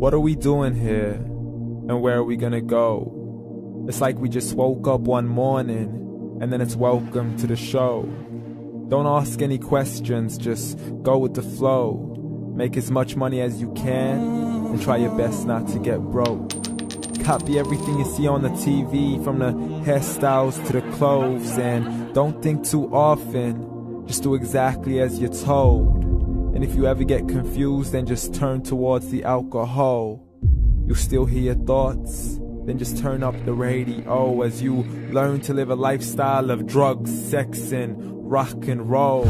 What are we doing here? And where are we gonna go? It's like we just woke up one morning, and then it's welcome to the show. Don't ask any questions, just go with the flow. Make as much money as you can, and try your best not to get broke. Copy everything you see on the TV, from the hairstyles to the clothes, and don't think too often, just do exactly as you're told. And if you ever get confused, then just turn towards the alcohol. You'll still hear your thoughts, then just turn up the radio as you learn to live a lifestyle of drugs, sex, and rock and roll.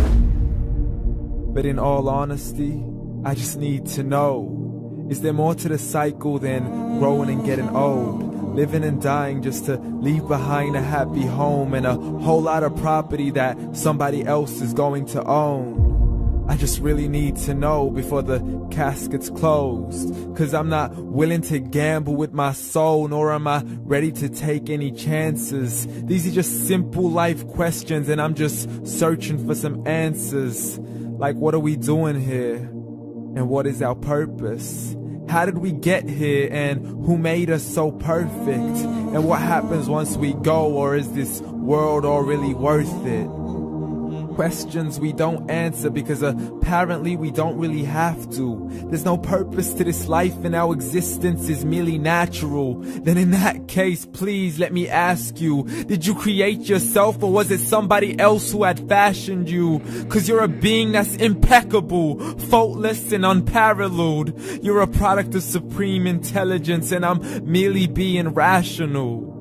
But in all honesty, I just need to know, is there more to the cycle than growing and getting old? Living and dying just to leave behind a happy home and a whole lot of property that somebody else is going to own. I just really need to know before the casket's closed, 'cause I'm not willing to gamble with my soul, nor am I ready to take any chances. These are just simple life questions, and I'm just searching for some answers. Like, what are we doing here? And what is our purpose? How did we get here, and who made us so perfect? And what happens once we go, or is this world all really worth it? Questions we don't answer because apparently we don't really have to. There's no purpose to this life and our existence is merely natural. Then in that case, please let me ask you, did you create yourself, or was it somebody else who had fashioned you? 'Cause you're a being that's impeccable, faultless and unparalleled. You're a product of supreme intelligence, and I'm merely being rational.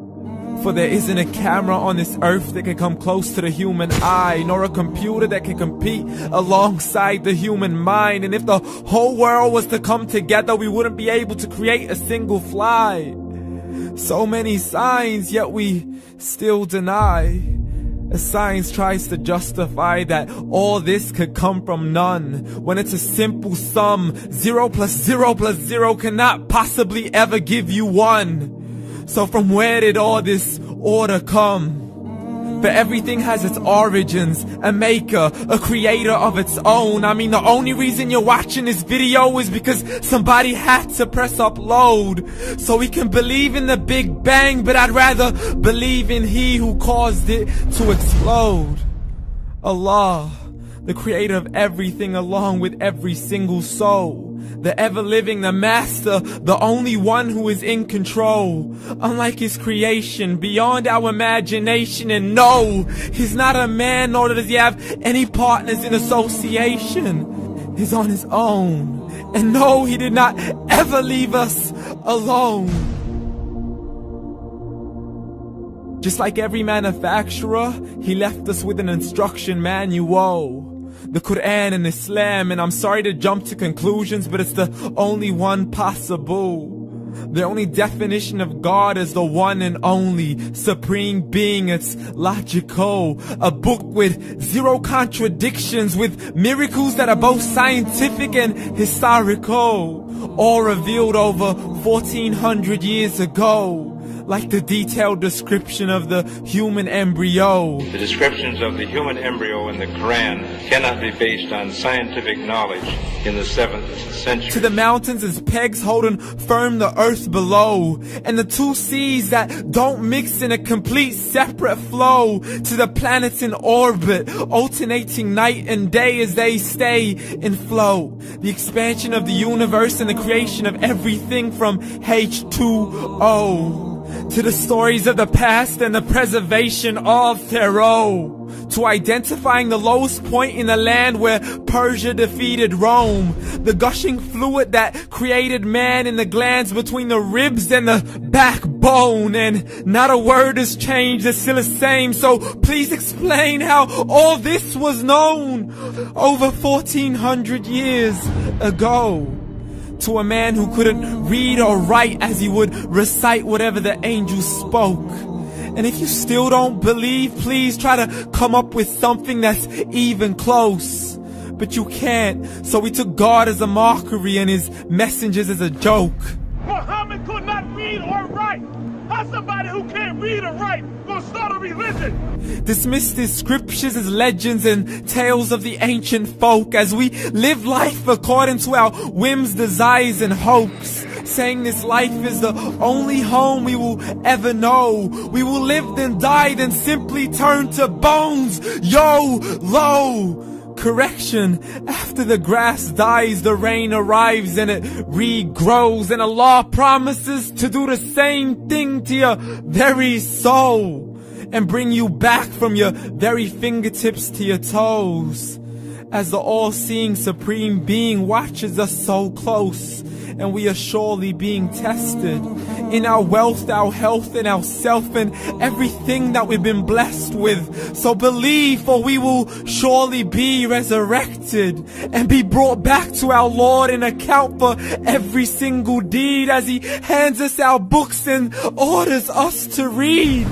For there isn't a camera on this earth that can come close to the human eye, nor a computer that can compete alongside the human mind. And if the whole world was to come together, we wouldn't be able to create a single fly. So many signs, yet we still deny. As science tries to justify that all this could come from none, when it's a simple sum. 0 plus 0 plus 0 cannot possibly ever give you 1. So from where did all this order come? For everything has its origins, a maker, a creator of its own. I mean, the only reason you're watching this video is because somebody had to press upload. So we can believe in the Big Bang, but I'd rather believe in He who caused it to explode. Allah, the creator of everything along with every single soul. The ever-living, the master, the only one who is in control. Unlike his creation, beyond our imagination. And no, he's not a man, nor does he have any partners in association. He's on his own. And no, he did not ever leave us alone. Just like every manufacturer, he left us with an instruction manual. The Quran and Islam, and I'm sorry to jump to conclusions, but it's the only one possible. The only definition of God is the one and only supreme being. It's logical. A book with 0 contradictions, with miracles that are both scientific and historical, all revealed over 1400 years ago. Like the detailed description of the human embryo. The descriptions of the human embryo in the Quran cannot be based on scientific knowledge in the 7th century. To the mountains as pegs holding firm the earth below, and the 2 seas that don't mix in a complete separate flow. To the planets in orbit, alternating night and day as they stay in flow. The expansion of the universe and the creation of everything from H2O. To the stories of the past and the preservation of Pharaoh. To identifying the lowest point in the land where Persia defeated Rome. The gushing fluid that created man in the glands between the ribs and the backbone. And not a word has changed, it's still the same. So please explain how all this was known over 1400 years ago. To a man who couldn't read or write, as he would recite whatever the angels spoke. And if you still don't believe, please try to come up with something that's even close. But you can't, so we took God as a mockery and his messengers as a joke. Muhammad could not read or write. How's somebody who can't read or write gonna start a religion? Dismissed his scriptures as legends and tales of the ancient folk, as we live life according to our whims, desires, and hopes. saying this life is the only home we will ever know. We will live then die then simply turn to bones. YOLO! Correction, after the grass dies, the rain arrives and it regrows, and Allah promises to do the same thing to your very soul and bring you back from your very fingertips to your toes, as the all-seeing supreme being watches us so close, and we are surely being tested in our wealth, our health, and our self, and everything that we've been blessed with. So believe, for we will surely be resurrected and be brought back to our Lord and account for every single deed, as He hands us our books and orders us to read.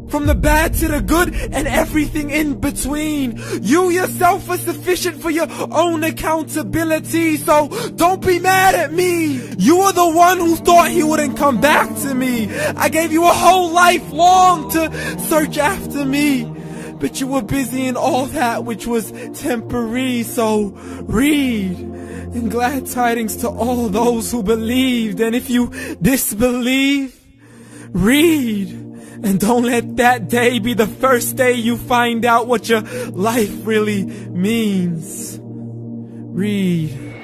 From the bad to the good and everything in between. You yourself are sufficient for your own accountability, so don't be mad at me. You are the one who thought He wouldn't come back to me. I gave you a whole life long to search after me, but you were busy in all that which was temporary. So read, and glad tidings to all those who believed. And if you disbelieve, read. And don't let that day be the first day you find out what your life really means. Read.